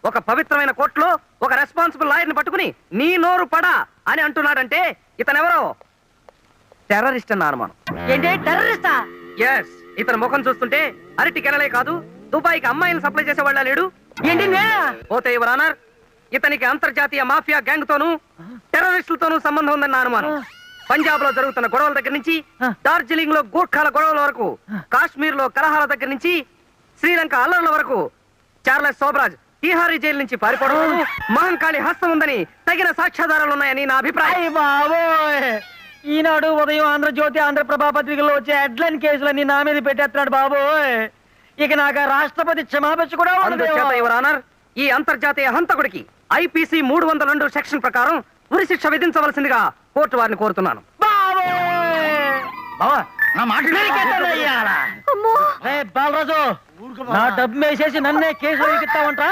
ఒక పవిత్రమైన కోర్టులో ఒక రెస్పాన్సిబుల్ లాయర్ ని పట్టుకుని నీ నోరు పడా అని అంటున్నాడంటే ఇతనెవరో టెర్రరిస్ట్ అన్న అనుమానం. ఏంటి టెర్రరిస్టా? ఎస్, ఇతని ముఖం చూస్తుంటే అరటి కెనలే కాదు దుబాయ్కి అమ్మాయిలు సప్లై చేసేవాళ్ళ లేడు. ఏంటి పోతే యువర్ ఆనర్, ఇతనికి అంతర్జాతీయ మాఫియా గ్యాంగ్ తోనూ టెర్రరిస్టులతోనూ సంబంధం ఉందన్న అనుమానం. పంజాబ్ లో జరుగుతున్న గొడవల దగ్గర నుంచి డార్జిలింగ్ లో గూర్ఖాల గొడవల వరకు, కాశ్మీర్ లో కలహాల దగ్గర నుంచి శ్రీలంక అల్లర్ల వరకు చార్లెస్ సోబరాజ్ తీహారీ జైలు నుంచి పారిపోవడం మహంకాళి హస్తం ఉందని తగిన సాక్ష్యాధారాలున్నాయని నా అభిప్రాయం. బాబోయ్, ఈనాడు ఉదయం ఆంధ్రజ్యోతి ఆంధ్రప్రభ పత్రికల్లో వచ్చే హెడ్లైన్ కేసులన్నీ నా మీద పెట్టేస్తున్నాడు బాబోయ్. ఇక నాకు రాష్ట్రపతి క్షమాపచ్చ కూడా అందుచేత యువర్ ఆనర్, ఈ అంతర్జాతీయ హంతకుడికి ఐపీసీ 302 సెక్షన్ ప్రకారం ఉరి శిక్ష విధించవలసిందిగా కోర్టు వారిని కోరుతున్నాను. బాలరాజు, నా డబ్బు వేసేసి నన్నే కేసు ఎక్కిస్తావంటా?